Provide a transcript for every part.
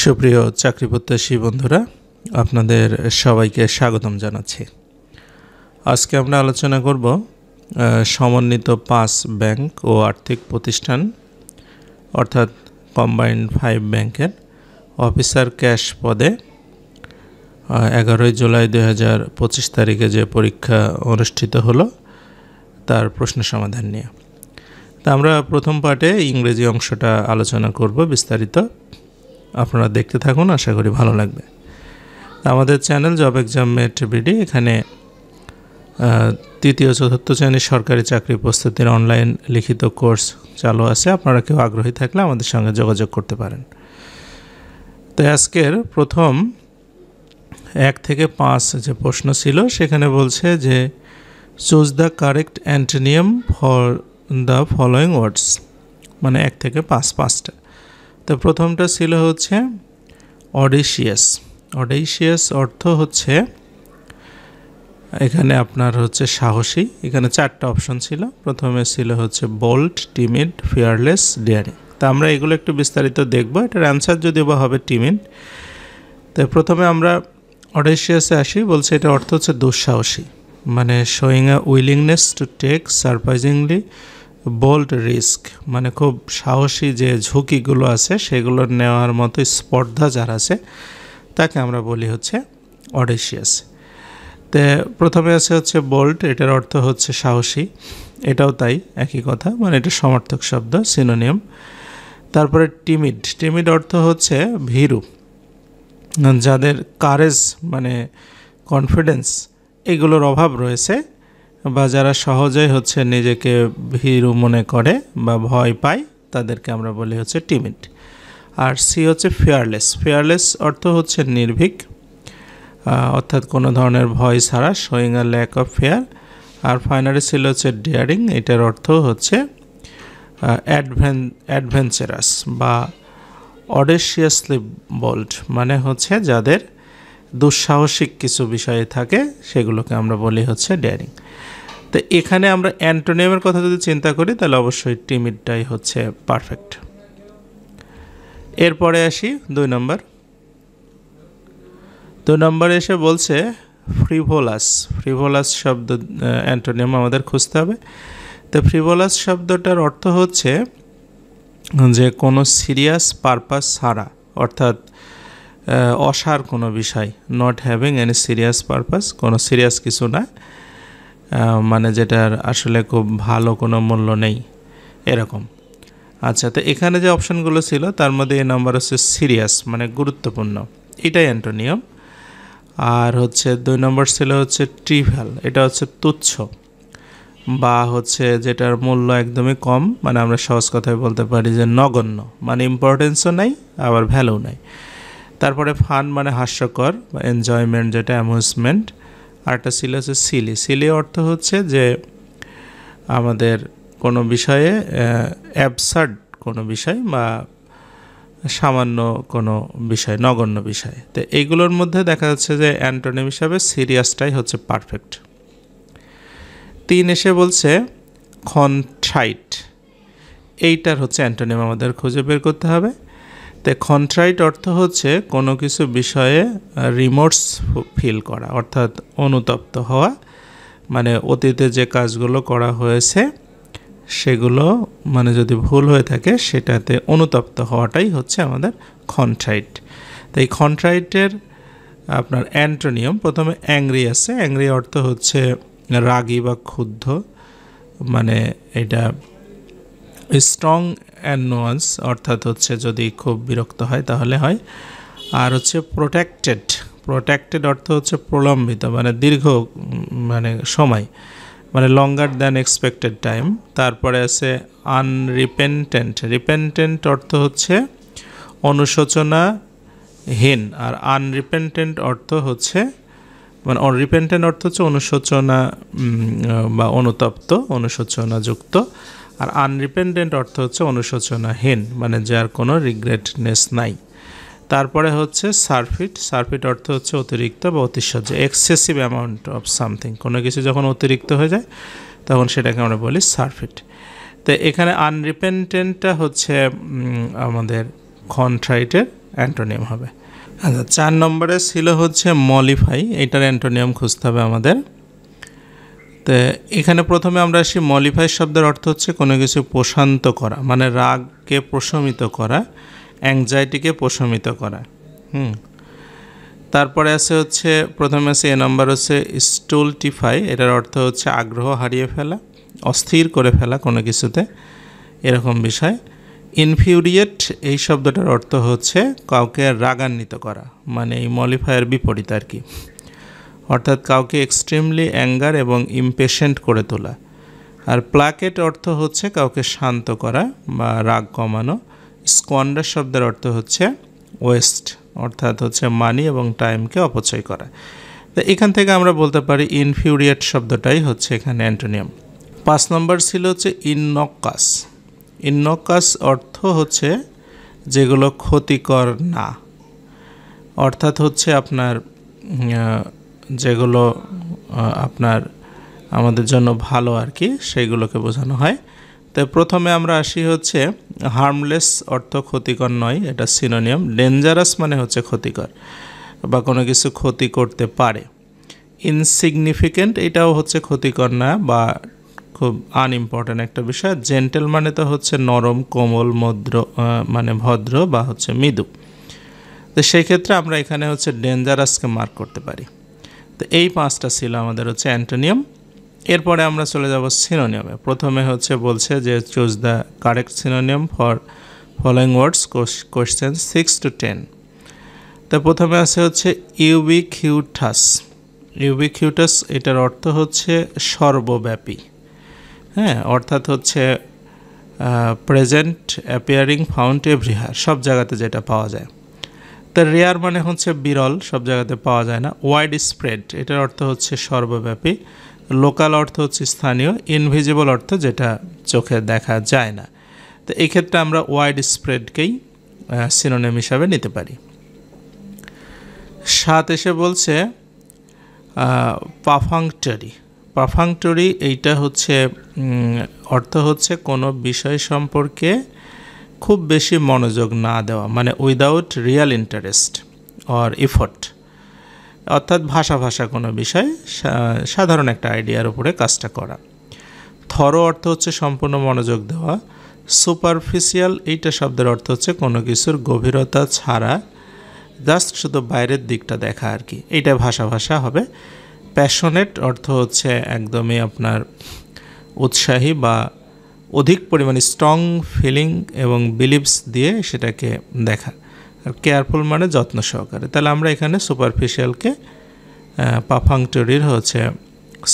সুপ্রিয় চাকরি প্রত্যাশী বন্ধুরা, আপনাদের সবাইকে স্বাগতম জানাচ্ছি। আজকে আমরা আলোচনা করব সমন্বিত 5 ব্যাংক ও আর্থিক প্রতিষ্ঠান অর্থাৎ কম্বাইন্ড 5 ব্যাংকের অফিসার ক্যাশ পদে 11 জুলাই 2025 তারিখে যে পরীক্ষা অনুষ্ঠিত হলো তার প্রশ্ন সমাধান নিয়ে। তা আমরা প্রথম পার্টে ইংরেজি অংশটা আলোচনা করব বিস্তারিত। আপনারা দেখতে থাকুন, আশা করি ভালো লাগবে। আমাদের channel job exam mate BD, এখানে তৃতীয় চতুর্থ শ্রেণীর সরকারি চাকরি প্রস্তুতির অনলাইন লিখিত কোর্স চালু আছে। আপনারা কেউ আগ্রহী থাকলে আমাদের সঙ্গে যোগাযোগ করতে পারেন। তো আজকের প্রথম 1 থেকে 5 যে প্রশ্ন ছিল সেখানে বলছে যে choose the correct অ্যান্টোনিয়াম for the following words, মানে 1 থেকে 5টা। তো প্রথমটা ছিল হচ্ছে অডেশিয়াস। অডেশিয়াস অর্থ হচ্ছে এখানে আপনার হচ্ছে সাহসী। এখানে 4টা অপশন ছিল। প্রথমে ছিল হচ্ছে বোল্ড, টিমিড, ফিয়ারলেস, ডেয়ারিং। তা আমরা এগুলো একটু বিস্তারিত দেখব। এটার অ্যান্সার যদিও বা হবে টিমিড। তো প্রথমে আমরা অডেশিয়াসে আসি। বলছে এটা অর্থ হচ্ছে দুঃসাহসী, মানে showing a willingness to take surprisingly bold risk, মানে খুব সাহসী যে ঝুঁকিগুলো আছে সেগুলো নেওয়ার মতো স্পর্ধা যার আছে তাকে আমরা বলি হচ্ছে অডেশিয়াস। তো প্রথমে আছে হচ্ছে বোল্ড, এটার অর্থ হচ্ছে সাহসী, এটাও তাই, একই কথা, মানে এটা সমার্থক শব্দ, সিনোনিয়াম। তারপরে টিমিড। টিমিড অর্থ হচ্ছে ভীরু, যাদের কারেজ মানে কনফিডেন্স এগুলোর অভাব রয়েছে, বা যারা সহজেই হচ্ছে নিজেকে ভীরু মনে করে বা ভয় পায় তাদেরকে আমরা বলি হচ্ছে টিমিড। আর সি হচ্ছে ফিয়ারলেস। ফিয়ারলেস অর্থ হচ্ছে নির্ভীক, অর্থাৎ কোনো ধরনের ভয় ছাড়া, showing a lack of fear. আর ফাইনালি ছিল হচ্ছে ডেয়ারিং, এটার অর্থ হচ্ছে অ্যাডভেঞ্চারাস বা অডেশিয়াসলি বোল্ড, মানে হচ্ছে যাদের দুঃসাহসিক কিছু বিষয়ে থাকে সেগুলোকে আমরা বলি হচ্ছে ডেয়ারিং। তো এখানে আমরা অ্যান্টোনিয়ামের কথা যদি চিন্তা করি তাহলে অবশ্যই টিমিডটাই হচ্ছে পারফেক্ট। এরপরে আসি 2 নম্বর। 2 নম্বরে এসে বলছে ফ্রিভোলাস। ফ্রিভোলাস শব্দ অ্যান্টোনিয়াম আমাদের খুঁজতে হবে। তো ফ্রিভোলাস শব্দটার অর্থ হচ্ছে যে কোনো সিরিয়াস পারপাস ছাড়া, অর্থাৎ অসার কোনো বিষয়, not having any serious purpose, কোনো সিরিয়াস কিছু না, মানে যেটার আসলে খুব ভালো কোনো মূল্য নেই এরকম। আচ্ছা, তো এখানে যে অপশানগুলো ছিল তার মধ্যে এই নাম্বার হচ্ছে সিরিয়াস, মানে গুরুত্বপূর্ণ, এটাই অ্যান্টোনিয়াম। আর হচ্ছে 2 নম্বর ছিল হচ্ছে ট্রিভিয়াল, এটা হচ্ছে তুচ্ছ বা হচ্ছে যেটার মূল্য একদমই কম, মানে আমরা সহজ কথায় বলতে পারি যে নগণ্য, মানে ইম্পর্টেন্সও নাই আবার ভ্যালু নাই। তারপরে ফান মানে হাস্যকর বা এনজয়মেন্ট, যেটা অ্যামিউজমেন্ট। আরটা ছিল হচ্ছে সিলি। সিলি অর্থ হচ্ছে যে আমাদের কোনো বিষয়ে অ্যাবসার্ড কোনো বিষয় বা সামান্য কোনো বিষয়, নগণ্য বিষয়। তো এইগুলোর মধ্যে দেখা যাচ্ছে যে অ্যান্টোনিম হিসাবে সিরিয়াসটাই হচ্ছে পারফেক্ট। 3 এসে বলছে কনট্রাইট, এইটার হচ্ছে অ্যান্টোনিম আমাদের খুঁজে বের করতে হবে। তো কনট্রাইট অর্থ হচ্ছে কোনো কিছু বিষয়ে রিমোর্স ফিল করা, অর্থাৎ অনুতপ্ত হওয়া, মানে অতীতে যে কাজগুলো করা হয়েছে সেগুলো মানে যদি ভুল হয়ে থাকে সেটাতে অনুতপ্ত হওয়াটাই হচ্ছে আমাদের কনট্রাইট। তো এই কনট্রাইটের আপনার অ্যান্টোনিয়াম প্রথমে অ্যাংরি আছে। অ্যাংরি অর্থ হচ্ছে রাগী বা ক্ষুব্ধ, মানে এটা স্ট্রং অ্যানোয়ান্স, অর্থাৎ হচ্ছে যদি খুব বিরক্ত হয় তাহলে হয়। আর হচ্ছে প্রোটেক্টেড। প্রোটেক্টেড অর্থ হচ্ছে প্রলম্বিত, মানে দীর্ঘ মানে সময়, মানে লঙ্গার দ্যান এক্সপেক্টেড টাইম। তারপরে আছে আনরিপেন্টেন্ট। রিপেন্টেন্ট অর্থ হচ্ছে অনুশোচনাহীন, আর আনরিপেন্টেন্ট অর্থ হচ্ছে মানে রিপেন্টেন্ট অর্থ হচ্ছে অনুশোচনা বা অনুতপ্ত, অনুশোচনাযুক্ত। আর আনরিপেন্টেন্ট অর্থ হচ্ছে অনুশোচনাহীন, মানে যার কোনো রিগ্রেটনেস নাই। তারপরে হচ্ছে সারফিট। সারফিট অর্থ হচ্ছে অতিরিক্ত বা অতিশয্য, এক্সেসিভ অ্যামাউন্ট অফ সামথিং, কোনো কিছু যখন অতিরিক্ত হয়ে যায় তখন সেটাকে আমরা বলি সারফিট। তো এখানে আনরিপেন্টেন্টটা হচ্ছে আমাদের কনট্রাইটের অ্যান্টোনিম হবে। আচ্ছা, 4 নম্বরে ছিল হচ্ছে মলিফাই, এটার অ্যান্টোনিম খুঁজতে হবে আমাদের। তো এখানে প্রথমে আমরা আসি, মলিফাই শব্দের অর্থ হচ্ছে কোনো কিছু প্রশান্ত করা, মানে রাগকে প্রশমিত করা, অ্যাংজাইটিকে প্রশমিত করা। তারপরে আছে হচ্ছে, প্রথমে আছে এ নাম্বার হচ্ছে স্টুলটিফাই, এটার অর্থ হচ্ছে আগ্রহ হারিয়ে ফেলা, অস্থির করে ফেলা কোনো কিছুতে, এরকম বিষয়। ইনফিউরিয়েট এই শব্দটার অর্থ হচ্ছে কাউকে রাগান্বিত করা, মানে এই মলিফায়ের বিপরীত আর কি, অর্থাৎ কাউকে এক্সট্রিমলি অ্যাঙ্গার এবং ইমপেশেন্ট করে তোলা। আর প্লাকেট অর্থ হচ্ছে কাউকে শান্ত করা বা রাগ কমানো। স্কোয়ান্ডার শব্দের অর্থ হচ্ছে ওয়েস্ট, অর্থাৎ হচ্ছে মানি এবং টাইমকে অপচয় করা। তো এখান থেকে আমরা বলতে পারি ইনফিউরিয়েট শব্দটাই হচ্ছে এখানে অ্যান্টোনিম। 5 নম্বর ছিল হচ্ছে ইননকাস। ইননকাস অর্থ হচ্ছে যেগুলো ক্ষতিকর না, অর্থাৎ হচ্ছে আপনার যেগুলো আপনার আমাদের জন্য ভালো আর কি, সেইগুলোকে বোঝানো হয়। তো প্রথমে আমরা আসি হচ্ছে হার্মলেস অর্থ ক্ষতিকর নয়, এটা সিনোনিম। ডেঞ্জারাস মানে হচ্ছে ক্ষতিকর বা কোনো কিছু ক্ষতি করতে পারে। ইনসিগনিফিকেন্ট এটাও হচ্ছে ক্ষতিকর না বা খুব আনইম্পর্ট্যান্ট একটা বিষয়। জেন্টেল মানে তো হচ্ছে নরম, কোমল, মানে ভদ্র বা হচ্ছে মৃদু। তো সেই ক্ষেত্রে আমরা এখানে হচ্ছে ডেঞ্জারাসকে মার্ক করতে পারি। তো এই 5টা ছিল আমাদের হচ্ছে অ্যান্টোনিম। এরপরে আমরা চলে যাব সিনোনিমে। প্রথমে হচ্ছে বলছে যে choose the correct synonym for following words, question 6 to 10। তো প্রথমে আছে হচ্ছে ইউবিকিউটাস। ইউবিকিউটাস এটার অর্থ হচ্ছে সর্বব্যাপী, হ্যাঁ, অর্থাৎ হচ্ছে প্রেজেন্ট, অ্যাপিয়ারিং, ফাউন্ড এভরিহার, সব জায়গাতে যেটা পাওয়া যায়। তো রেয়ার মানে হচ্ছে বিরল, সব জায়গাতে পাওয়া যায় না। ওয়াইড স্প্রেড এটার অর্থ হচ্ছে সর্বব্যাপী। লোকাল অর্থ হচ্ছে স্থানীয়। ইনভিজিবল অর্থ যেটা চোখে দেখা যায় না। তো এই ক্ষেত্রে আমরা ওয়াইড স্প্রেডকেই সিনোনিম হিসাবে নিতে পারি। 7 এসে বলছে পারফাংটরি। পারফাংটরি এইটা হচ্ছে অর্থ হচ্ছে কোনো বিষয় সম্পর্কে খুব বেশি মনোযোগ না দেওয়া, মানে without real interest or effort, অর্থাৎ ভাষা কোনো বিষয় সাধারণ একটা আইডিয়ার উপরে কাজটা করা। থরো অর্থ হচ্ছে সম্পূর্ণ মনোযোগ দেওয়া। সুপারফিশিয়াল এইটা শব্দের অর্থ হচ্ছে কোনো কিছুর গভীরতা ছাড়া জাস্ট শুধু বাইরের দিকটা দেখা আর কি, এইটা ভাষা হবে। প্যাশনেট অর্থ হচ্ছে একদমই আপনার উৎসাহী বা অধিক পরিমাণে স্ট্রং ফিলিং এবং বিলিভস দিয়ে সেটাকে দেখা। আর কেয়ারফুল মানে যত্ন সহকারে। তাহলে আমরা এখানে সুপারফিশিয়ালকে পারফাংটরির হচ্ছে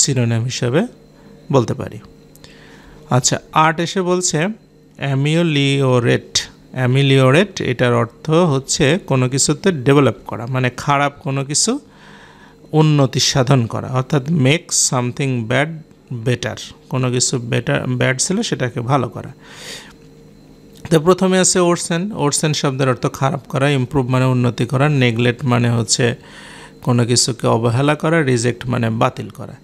সিনোনিম হিসাবে বলতে পারি। আচ্ছা, 8 এসে বলছে অ্যামিওলিওরেট। অ্যামিলিওরেট এটার অর্থ হচ্ছে কোনো কিছুতে ডেভেলপ করা, মানে খারাপ কোনো কিছু উন্নতি সাধন করা, অর্থাৎ মেক সামথিং ব্যাড বেটার, কোনো কিছু ব্যাড ছিল সেটাকে ভালো করা। তো প্রথমে আছে ওরসেন। ওরসেন শব্দের অর্থ খারাপ করা। ইমপ্রুভ মানে উন্নতি করা। নেগলেক্ট মানে হচ্ছে কোনো কিছুকে অবহেলা করা। রিজেক্ট মানে বাতিল করা।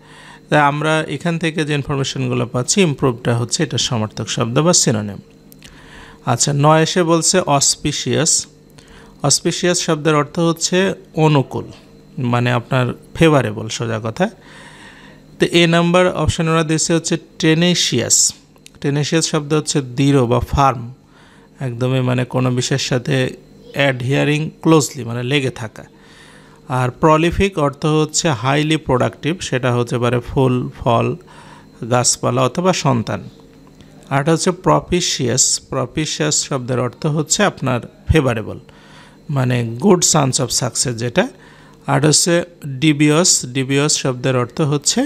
তাই আমরা এখান থেকে যে ইনফরমেশনগুলো পাচ্ছি, ইমপ্রুভটা হচ্ছে এটা সমার্থক শব্দ বা সিনোনিম। আচ্ছা, 9 এসে বলছে অসপিশিয়াস। অসপিশিয়াস শব্দের অর্থ হচ্ছে অনুকূল, মানে আপনার ফেভারেবল, সোজা কথা। তো এ নাম্বার অপশান ওরা দিয়েছে হচ্ছে টেনেশিয়াস। টেনেশিয়াস শব্দ হচ্ছে দৃঢ় বা ফার্ম, একদমই মানে কোনো বিষয়ের সাথে অ্যাডহিয়ারিং ক্লোজলি, মানে লেগে থাকা। আর প্রলিফিক অর্থ হচ্ছে হাইলি প্রোডাক্টিভ, সেটা হতে পারে ফুল, ফল, গাছপালা অথবা সন্তান। আরটা হচ্ছে প্রপিশিয়াস। প্রপিশিয়াস শব্দের অর্থ হচ্ছে আপনার ফেভারেবল, মানে গুড চান্স অফ সাকসেস যেটা। আর হচ্ছে ডিবিয়াস। ডিবিয়াস শব্দের অর্থ হচ্ছে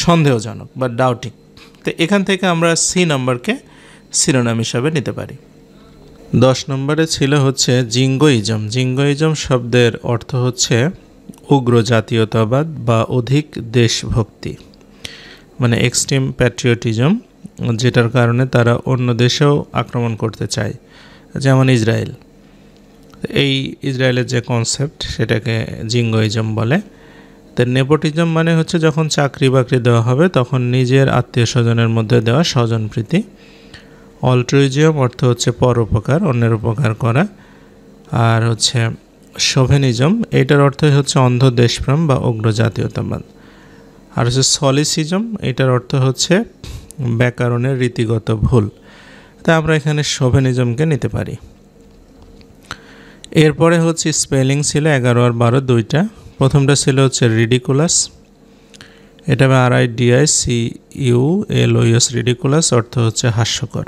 সন্দেহজনক বা ডাউটিং। তো এখান থেকে আমরা সি নম্বরকে সিনোনিম হিসাবে নিতে পারি। 10 নম্বরে ছিল হচ্ছে জিঙ্গোইজম। জিঙ্গোইজম শব্দের অর্থ হচ্ছে উগ্র জাতীয়তাবাদ বা অধিক দেশভক্তি, মানে এক্সট্রিম প্যাট্রিয়টিজম, যেটার কারণে তারা অন্য দেশেও আক্রমণ করতে চায়, যেমন ইসরায়েল। এই ইসরায়েলের যে কনসেপ্ট সেটাকে জিঙ্গোইজম বলে। তো নেপোটিজম মানে হচ্ছে যখন চাকরি বাকরি দেওয়া হবে তখন নিজের আত্মীয় স্বজনের মধ্যে দেওয়া স্বজনপ্রীতি। অল্ট্রুইজম অর্থ হচ্ছে পরোপকার, অন্যের উপকার করা। আর হচ্ছে শোভেনিজম, এটার অর্থই হচ্ছে অন্ধ দেশপ্রেম বা উগ্র জাতীয়তাবাদ। আর হচ্ছে সলিসিজম, এটার অর্থ হচ্ছে ব্যাকরণের রীতিগত ভুল। তাই আমরা এখানে শোভেনিজমকে নিতে পারি। এরপরে হচ্ছে স্পেলিং ছিল 11 আর 12 দুইটা। প্রথমটা ছিল হচ্ছে রিডিকুলাস, এটা RIDICULOUS, রিডিকুলাস অর্থ হচ্ছে হাস্যকর।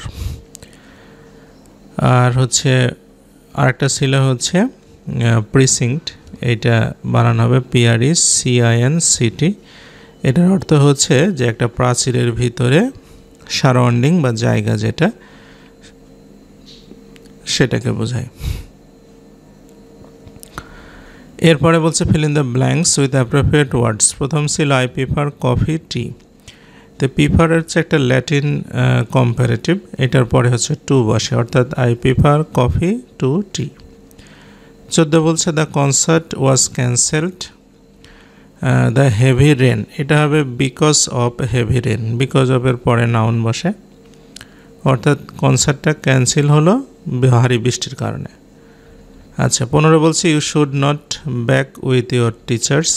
আর হচ্ছে আরেকটা ছিল হচ্ছে প্রিসিংক্ট, এটা বানানো হবে PRECINCT, এটার অর্থ হচ্ছে যে একটা প্রাচীরের ভিতরে সারাউন্ডিং বা জায়গা যেটা, সেটাকে বোঝায়। এরপরে বলছে fill in the blanks with appropriate words. প্রথম ছিল আই প্রিফার কফি টি, তো প্রিফারের হচ্ছে একটা ল্যাটিন কম্পারেটিভ, এটার পরে হচ্ছে টু বসে, অর্থাৎ I prefer coffee to tea. 14 বলছে the concert was cancelled, the heavy rain, এটা হবে because of heavy rain, because of এর পরে নাউন বসে, অর্থাৎ কনসার্টটা ক্যান্সেল হলো ভারী বৃষ্টির কারণে। আচ্ছা 15 বলছে you should not back with your teachers.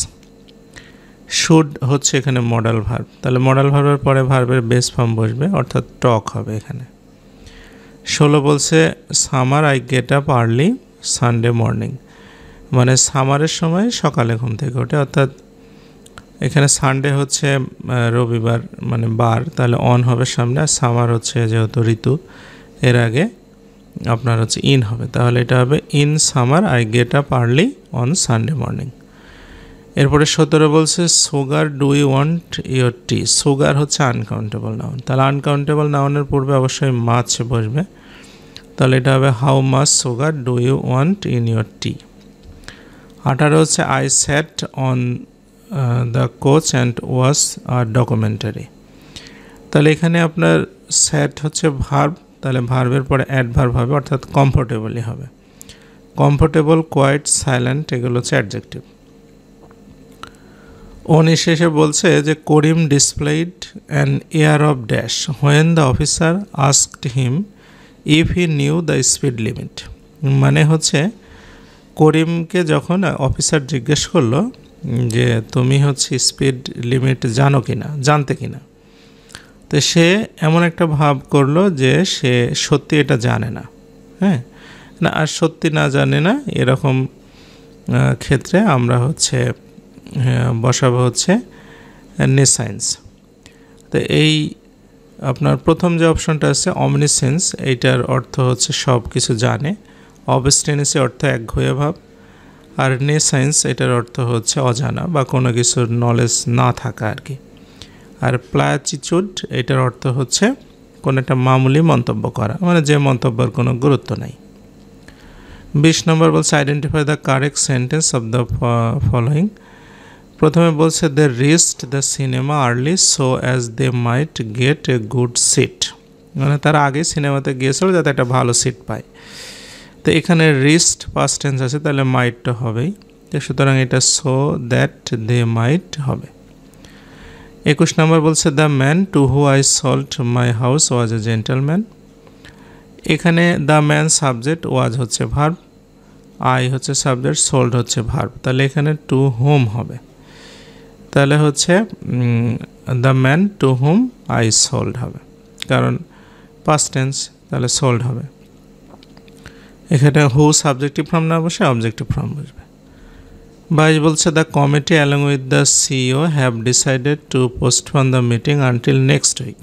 Should হচ্ছে এখানে মডাল ভার্ব, তাহলে মডাল ভার্বের পরে ভার্বের বেস ফর্ম বসবে, অর্থাৎ টক হবে এখানে। 16 বলছে summer I get up early Sunday morning, মানে সামারের সময় সকালে ঘুম থেকে ওঠে, অর্থাৎ এখানে সানডে হচ্ছে রবিবার মানে বার, তাহলে অন হবে সামনে, আর সামার হচ্ছে যেহেতু ঋতু এর আগে আপনার হচ্ছে ইন হবে, তাহলে এটা হবে in summer I get up early on Sunday morning. এরপরে 17 বলছে sugar do you want your tea. Sugar হচ্ছে আনকাউন্টেবল নাউন, তাহলে আনকাউন্টেবল নাউনের পূর্বে অবশ্যই মাছ বসবে, তাহলে এটা হবে how much sugar do you want in your tea. 18 হচ্ছে I sat on the couch and watch a documentary, তাহলে এখানে আপনার স্যাট হচ্ছে ভার্ব, তাহলে ভার্বের পরে অ্যাডভার্ব হবে, অর্থাৎ কমফোর্টেবলি হবে। কমফোর্টেবল, কোয়াইট, সাইলেন্ট এগুলো হচ্ছে অ্যাডজেক্টিভ। 19 শেষে বলছে যে Karim displayed an air of dash when the officer asked him if he knew the speed limit, মানে হচ্ছে করিমকে যখন অফিসার জিজ্ঞেস করলো যে তুমি হচ্ছে স্পিড লিমিট জানো কিনা, জানতে কিনা, তো সে এমন একটা ভাব করলো যে সে সত্যি এটা জানে না, হ্যাঁ না, আর সত্যি না জানে না এরকম ক্ষেত্রে আমরা হচ্ছে বসাবো হচ্ছে নেসাইন্স। তো এই আপনার প্রথম যে অপশনটা আছে অমনিসেন্স, এইটার অর্থ হচ্ছে সব কিছু জানে, অবস্টেনেসি অর্থ একঘেয়ে ভাব, আর নেসাইন্স এটার অর্থ হচ্ছে অজানা বা কোনো কিছুর নলেজ না থাকা আর কি। আর প্লাচিচুড এটার অর্থ হচ্ছে কোনো একটা মামুলি মন্তব্য করা, মানে যে মন্তব্যের কোনো গুরুত্ব নাই। 20 নম্বর বলছে identify the correct sentence of the following. প্রথমে বলছে they reached the cinema early so as they might get a good seat, মানে তারা আগে সিনেমাতে গিয়েছিল যাতে একটা ভালো সিট পায়। তো এখানে রিচড পাস্ট টেন্স আছে, তাহলে মাইট তো হবেই, তো সুতরাং এটা সো দ্যাট দে মাইট হবে। 21 নম্বর বলছে the man to who I sold my house was A gentleman. এখানে দ্য ম্যান সাবজেক্ট, ওয়াজ হচ্ছে ভার্ব, আই হচ্ছে সাবজেক্ট, সোল্ড হচ্ছে ভার্ব, তাহলে এখানে টু হোম হবে, তাহলে হচ্ছে the man to hmm I sold হবে, কারণ পাস্ট টেন্স, তাহলে সোল্ড হবে। এখানে হু সাবজেক্টিভ ফর্ম না বসে অবজেক্টিভ ফর্ম বসবে। 22 বলছে the committee along with the CEO have decided to postpone the meeting until next week.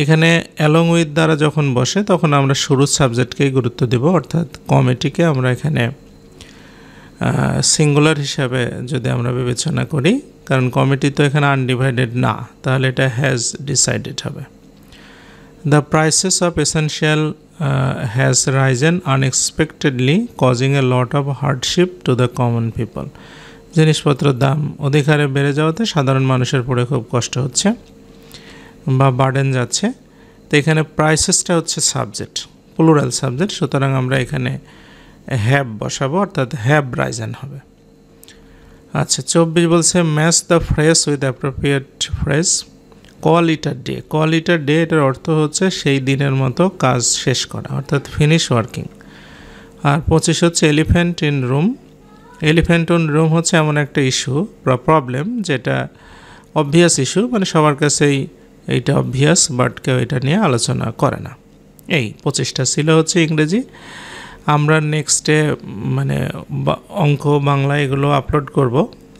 এখানে অ্যালং উইথ দ্বারা যখন বসে তখন আমরা শুরুর সাবজেক্টকেই গুরুত্ব দেব, অর্থাৎ কমিটিকে আমরা এখানে সিঙ্গুলার হিসাবে যদি আমরা বিবেচনা করি, কারণ কমিটি তো এখানে আনডিভাইডেড না, তাহলে এটা হ্যাজ ডিসাইডেড হবে। The prices of essential has Ryzen unexpectedly causing A lot of hardship to the common people. জিনিসপত্রের দাম অধিক হারে বেড়ে যাওয়াতে সাধারণ মানুষের পড়ে খুব কষ্ট হচ্ছে বা বার্ডেন যাচ্ছে। তো এখানে প্রাইসেসটা হচ্ছে সাবজেক্ট, প্লুরাল সাবজেক্ট, সুতরাং আমরা এখানে হ্যাভ বসাবো, অর্থাৎ হ্যাভ রাইজেন হবে। আচ্ছা 24 বলছে match the phrase with appropriate phrase. Call it a day, call it a day এটার অর্থ হচ্ছে সেই দিনের মতো কাজ শেষ করা, অর্থাৎ ফিনিশ ওয়ার্কিং। আর 25 হচ্ছে elephant in room. Elephant in room হচ্ছে এমন একটা ইস্যু বা প্রবলেম যেটা অবভিয়াস ইস্যু, মানে সবার কাছেই এইটা অবভিয়াস, বাট কেউ এটা নিয়ে আলোচনা করে না। এই 25টা ছিল হচ্ছে ইংরেজি। আমরা নেক্সটে মানে অঙ্ক, বাংলা এগুলো আপলোড করব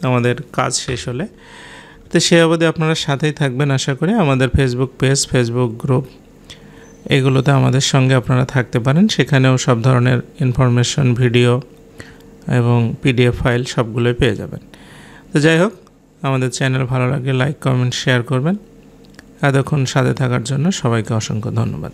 আমাদের কাজ শেষ হলে। তো সে অবধি আপনারা সাথেই থাকবেন আশা করি। আমাদের ফেসবুক পেজ, ফেসবুক গ্রুপ এগুলোতে আমাদের সঙ্গে আপনারা থাকতে পারেন। সেখানেও সব ধরনের ইনফরমেশন, ভিডিও এবং পিডিএফ ফাইল সবগুলোই পেয়ে যাবেন। তো যাই হোক, আমাদের চ্যানেল ভালো লাগলে লাইক, কমেন্ট, শেয়ার করবেন। এতক্ষণ সাথে থাকার জন্য সবাইকে অসংখ্য ধন্যবাদ।